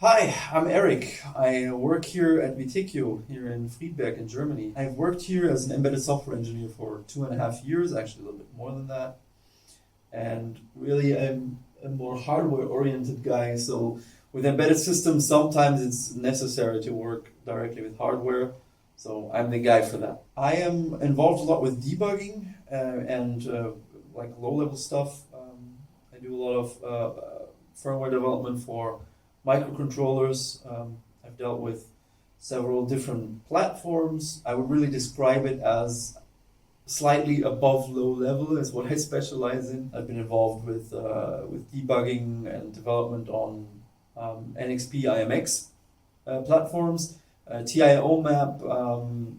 Hi, I'm Eric. I work here at Witekio here in Friedberg in Germany. I've worked here as an embedded software engineer for 2.5 years, actually a little bit more than that. And really, I'm a more hardware-oriented guy. So with embedded systems, sometimes it's necessary to work directly with hardware. So I'm the guy for that. I am involved a lot with debugging and like low-level stuff. I do a lot of firmware development for microcontrollers. I've dealt with several different platforms. I would really describe it as slightly above low level is what I specialize in. I've been involved with debugging and development on NXP IMX platforms, TIO map.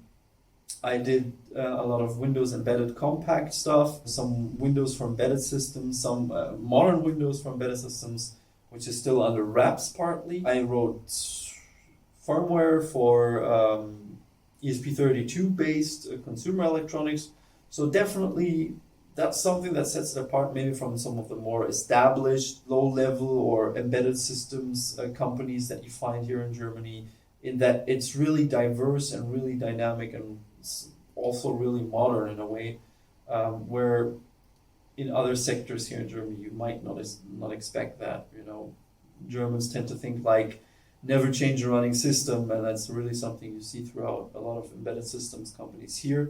I did a lot of Windows embedded compact stuff, some Windows for embedded systems, some modern Windows for embedded systems, which is still under wraps partly. I wrote firmware for ESP32 based consumer electronics. So definitely that's something that sets it apart maybe from some of the more established low level or embedded systems companies that you find here in Germany, in that it's really diverse and really dynamic and also really modern in a way, where in other sectors here in Germany, you might not expect that. Germans tend to think like never change a running system, and that's really something you see throughout a lot of embedded systems companies here,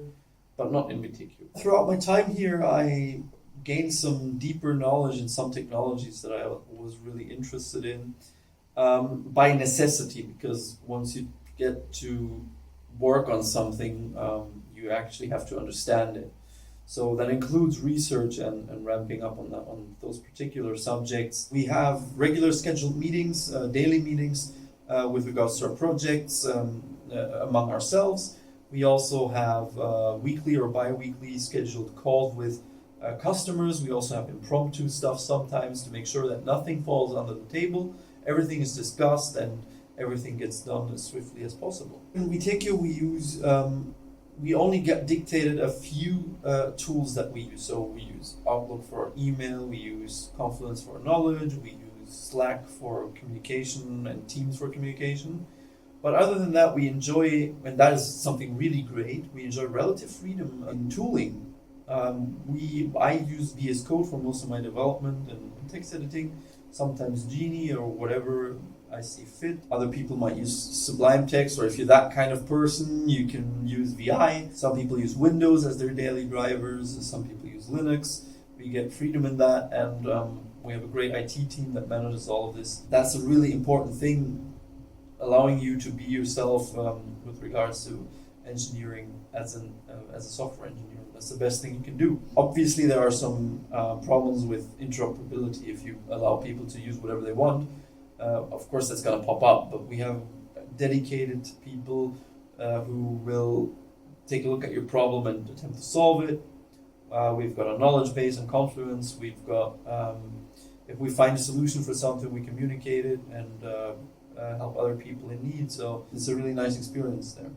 but not in Witekio. Throughout my time here, I gained some deeper knowledge in some technologies that I was really interested in by necessity, because once you get to work on something, you actually have to understand it. So that includes research and ramping up on those particular subjects. We have regular scheduled meetings, daily meetings with regards to our projects among ourselves. We also have weekly or bi-weekly scheduled calls with customers. We also have impromptu stuff sometimes to make sure that nothing falls under the table. Everything is discussed and everything gets done as swiftly as possible. In Witekio, we only get dictated a few tools that we use. So we use Outlook for our email, we use Confluence for our knowledge, we use Slack for communication and Teams for communication. But other than that, we enjoy, and that is something really great, we enjoy relative freedom in tooling. I use VS Code for most of my development and text editing, sometimes Genie or whatever I see fit. Other people might use Sublime Text, or if you're that kind of person, you can use VI. Some people use Windows as their daily drivers. Some people use Linux. We get freedom in that, and we have a great IT team that manages all of this. That's a really important thing, allowing you to be yourself with regards to engineering as a software engineer. That's the best thing you can do. Obviously, there are some problems with interoperability if you allow people to use whatever they want. Of course, that's going to pop up, but we have dedicated people who will take a look at your problem and attempt to solve it. We've got a knowledge base on Confluence. We've got, if we find a solution for something, we communicate it and help other people in need. So it's a really nice experience there.